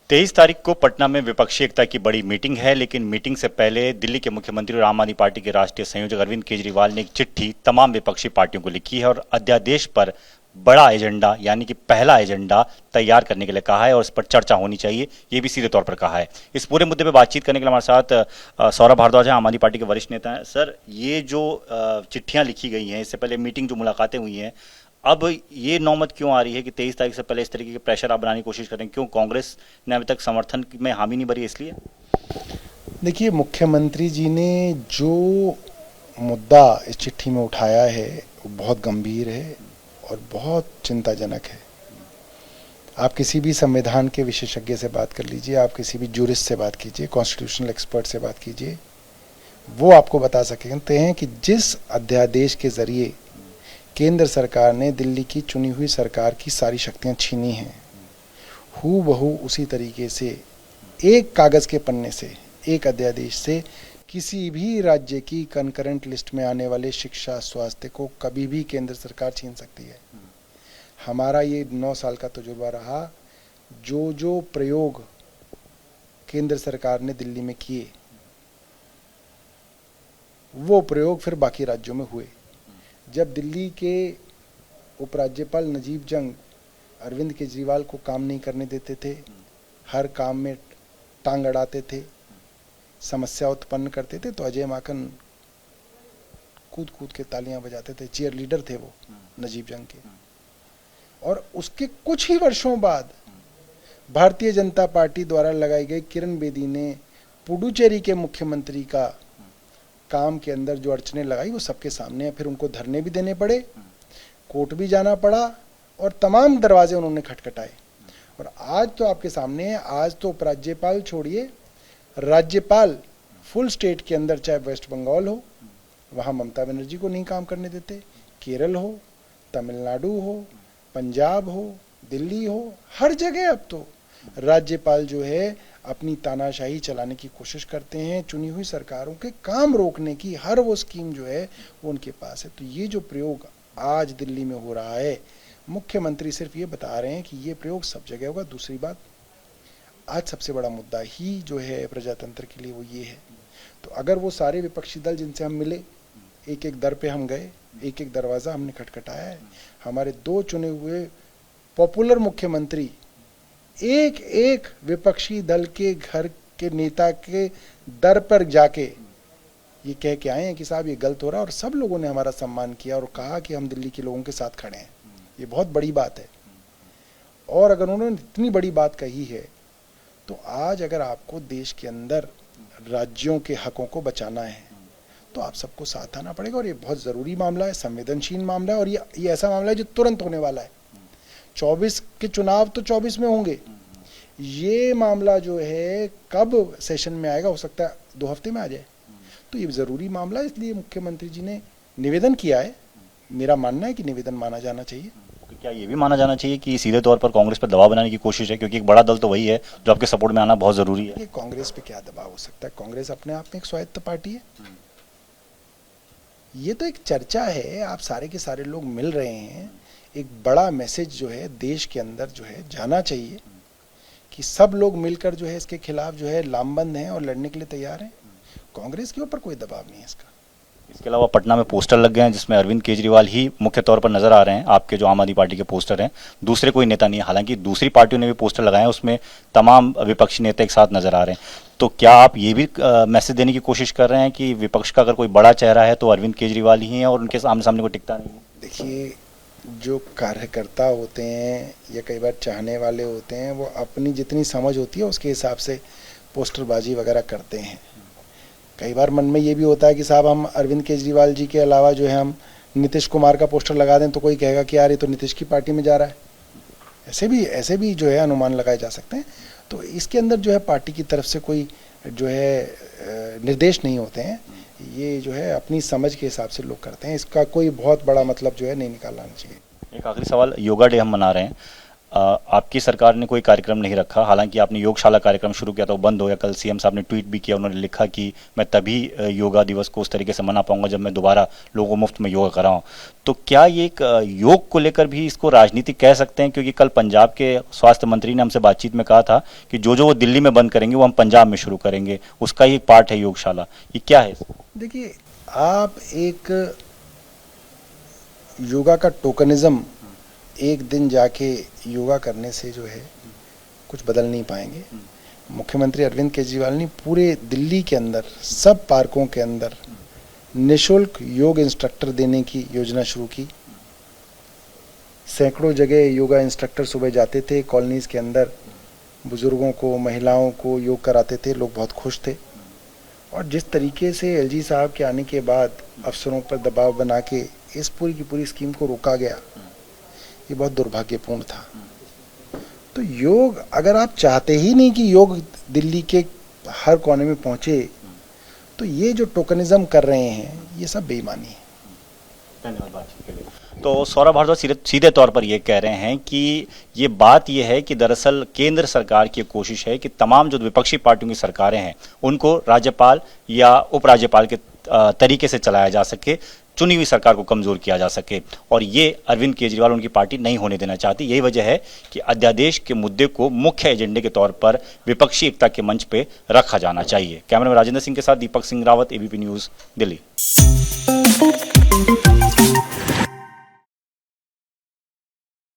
23 तारीख को पटना में विपक्षी एकता की बड़ी मीटिंग है, लेकिन मीटिंग से पहले दिल्ली के मुख्यमंत्री और आम आदमी पार्टी के राष्ट्रीय संयोजक अरविंद केजरीवाल ने एक चिट्ठी तमाम विपक्षी पार्टियों को लिखी है और अध्यादेश पर बड़ा एजेंडा यानी कि पहला एजेंडा तैयार करने के लिए कहा है और इस पर चर्चा होनी चाहिए, ये भी सीधे तौर पर कहा है। इस पूरे मुद्दे पर बातचीत करने के लिए हमारे साथ सौरभ भारद्वाज हैं, आम आदमी पार्टी के वरिष्ठ नेता हैं। सर, ये जो चिट्ठियां लिखी गई हैं, इससे पहले मीटिंग जो मुलाकातें हुई हैं, अब ये नौबत क्यों आ रही है कि 23 तारीख से पहले इस तरीके के प्रेशर आप बनाने की कोशिश करें? क्यों कांग्रेस ने अभी तक समर्थन में हामी नहीं भरी, इसलिए? देखिए, मुख्यमंत्री जी ने जो मुद्दा इस चिट्ठी में उठाया है वो बहुत गंभीर है और बहुत चिंताजनक है। आप किसी भी संविधान के विशेषज्ञ से बात कर लीजिए, आप किसी भी जूरिस्ट से बात कीजिए, कॉन्स्टिट्यूशनल एक्सपर्ट से बात कीजिए, वो आपको बता सकते हैं कि जिस अध्यादेश के जरिए केंद्र सरकार ने दिल्ली की चुनी हुई सरकार की सारी शक्तियां छीनी हैं, हूबहू उसी तरीके से एक कागज के पन्ने से, एक अध्यादेश से किसी भी राज्य की कंकरेंट लिस्ट में आने वाले शिक्षा, स्वास्थ्य को कभी भी केंद्र सरकार छीन सकती है। हमारा ये 9 साल का तजुर्बा रहा, जो प्रयोग केंद्र सरकार ने दिल्ली में किए वो प्रयोग फिर बाकी राज्यों में हुए। जब दिल्ली के उपराज्यपाल नजीब जंग अरविंद केजरीवाल को काम नहीं करने देते थे, हर काम में टांग अड़ाते थे, समस्या उत्पन्न करते थे, तो अजय माकन कूद कूद के तालियां बजाते थे। चीयर लीडर थे वो नजीब जंग के। और उसके कुछ ही वर्षों बाद भारतीय जनता पार्टी द्वारा लगाई गई किरण बेदी ने पुडुचेरी के मुख्यमंत्री का काम के अंदर जो अड़चने लगाई वो सबके सामने है। फिर उनको धरने भी देने पड़े, कोर्ट भी जाना पड़ा और तमाम दरवाजे उन्होंने खटखटाए। और आज तो आपके सामने है, आज तो उपराज्यपाल छोड़िए, राज्यपाल फुल स्टेट के अंदर, चाहे वेस्ट बंगाल हो, वहाँ ममता बनर्जी को नहीं काम करने देते, केरल हो, तमिलनाडु हो, पंजाब हो, दिल्ली हो, हर जगह अब तो राज्यपाल जो है अपनी तानाशाही चलाने की कोशिश करते हैं। चुनी हुई सरकारों के काम रोकने की हर वो स्कीम जो है वो उनके पास है। तो ये जो प्रयोग आज दिल्ली में हो रहा है, मुख्यमंत्री सिर्फ ये बता रहे हैं कि ये प्रयोग सब जगह होगा। दूसरी बात, आज सबसे बड़ा मुद्दा ही जो है प्रजातंत्र के लिए वो ये है। तो अगर वो सारे विपक्षी दल जिनसे हम मिले, एक एक दर पे हम गए, एक एक दरवाज़ा हमने खटखटाया है, हमारे 2 चुने हुए पॉपुलर मुख्यमंत्री एक एक विपक्षी दल के घर के नेता के दर पर जाके ये कह के आए हैं कि साहब ये गलत हो रहा है, और सब लोगों ने हमारा सम्मान किया और कहा कि हम दिल्ली के लोगों के साथ खड़े हैं। ये बहुत बड़ी बात है। और अगर उन्होंने इतनी बड़ी बात कही है तो आज अगर आपको देश के अंदर राज्यों के हकों को बचाना है तो आप सबको साथ आना पड़ेगा। और ये बहुत ज़रूरी मामला है, संवेदनशील मामला है, और ये ऐसा मामला है जो तुरंत होने वाला है। 24 के चुनाव तो 24 में होंगे। ये मामला जो है कब सेशन में आएगा, हो सकता है 2 हफ्ते में आ जाए। तो ये ज़रूरी मामला है, इसलिए मुख्यमंत्री जी ने निवेदन किया है। मेरा मानना है कि निवेदन माना जाना चाहिए। क्या ये भी माना जाना चाहिए कि सीधे तौर पर कांग्रेस पर दबाव बनाने की कोशिश है, क्योंकि एक बड़ा दल तो वही है जो आपके सपोर्ट में आना बहुत जरूरी है? ये कांग्रेस पे क्या दबाव हो सकता है? कांग्रेस अपने आप में एक स्वायत्त पार्टी है। ये तो एक चर्चा है, आप सारे के सारे लोग मिल रहे हैं। एक बड़ा मैसेज जो है देश के अंदर जो है जाना चाहिए कि सब लोग मिलकर जो है इसके खिलाफ जो है लामबंद हैं और लड़ने के लिए तैयार हैं। कांग्रेस के ऊपर कोई दबाव नहीं है इसका। इसके अलावा पटना में पोस्टर लग गए हैं जिसमें अरविंद केजरीवाल ही मुख्य तौर पर नजर आ रहे हैं। आपके जो आम आदमी पार्टी के पोस्टर हैं, दूसरे कोई नेता नहीं है। हालांकि दूसरी पार्टियों ने भी पोस्टर लगाए हैं, उसमें तमाम विपक्षी नेता एक साथ नजर आ रहे हैं। तो क्या आप ये भी मैसेज देने की कोशिश कर रहे हैं कि विपक्ष का अगर कोई बड़ा चेहरा है तो अरविंद केजरीवाल ही है और उनके सामने सामने कोई टिकता नहीं है? देखिए, जो कार्यकर्ता होते हैं या कई बार चाहने वाले होते हैं, वो अपनी जितनी समझ होती है उसके हिसाब से पोस्टरबाजी वगैरह करते हैं। कई बार मन में ये भी होता है कि साहब हम अरविंद केजरीवाल जी के अलावा जो है हम नीतीश कुमार का पोस्टर लगा दें तो कोई कहेगा कि यार ये तो नीतीश की पार्टी में जा रहा है। ऐसे भी जो है अनुमान लगाए जा सकते हैं। तो इसके अंदर जो है पार्टी की तरफ से कोई जो है निर्देश नहीं होते हैं। ये जो है अपनी समझ के हिसाब से लोग करते हैं। इसका कोई बहुत बड़ा मतलब जो है नहीं निकालना चाहिए। एक आखिरी सवाल, योगा डे हम मना रहे हैं, आपकी सरकार ने कोई कार्यक्रम नहीं रखा, हालांकि आपने योगशाला कार्यक्रम शुरू किया था, वो बंद हो गया। कल सीएम साहब ने ट्वीट भी किया, उन्होंने लिखा कि मैं तभी योगा दिवस को उस तरीके से मना पाऊंगा जब मैं दोबारा लोगों को मुफ्त में योगा कराऊं। तो क्या ये एक योग को लेकर भी इसको राजनीति कह सकते हैं? क्योंकि कल पंजाब के स्वास्थ्य मंत्री ने हमसे बातचीत में कहा था कि जो वो दिल्ली में बंद करेंगे वो हम पंजाब में शुरू करेंगे, उसका ही एक पार्ट है योगशाला। ये क्या है? देखिए, आप एक योगा का टोकनिज्म एक दिन जाके योगा करने से जो है कुछ बदल नहीं पाएंगे। मुख्यमंत्री अरविंद केजरीवाल ने पूरे दिल्ली के अंदर सब पार्कों के अंदर निशुल्क योग इंस्ट्रक्टर देने की योजना शुरू की। सैकड़ों जगह योगा इंस्ट्रक्टर सुबह जाते थे, कॉलोनीज के अंदर बुजुर्गों को, महिलाओं को योग कराते थे, लोग बहुत खुश थे। और जिस तरीके से एलजी साहब के आने के बाद अफसरों पर दबाव बना के इस पूरी की पूरी स्कीम को रोका गया, ये बहुत दुर्भाग्यपूर्ण था। तो योग, अगर आप चाहते ही नहीं कि योग दिल्ली के हर कोने में पहुंचे, तो ये जो टोकनिज्म कर रहे हैं ये सब बेईमानी है। धन्यवाद बातचीत के लिए। तो सौरभ भारद्वाज सीधे तौर पर ये कह रहे हैं कि ये बात ये है कि दरअसल केंद्र सरकार की कोशिश है कि तमाम जो विपक्षी पार्टियों की सरकारें हैं उनको राज्यपाल या उपराज्यपाल के तरीके से चलाया जा सके, चुनी हुई सरकार को कमजोर किया जा सके। और ये अरविंद केजरीवाल उनकी पार्टी नहीं होने देना चाहती। यही वजह है कि अध्यादेश के मुद्दे को मुख्य एजेंडे के तौर पर विपक्षी एकता के मंच पे रखा जाना चाहिए। कैमरा में राजेंद्र सिंह के साथ दीपक सिंह रावत, एबीपी न्यूज, दिल्ली।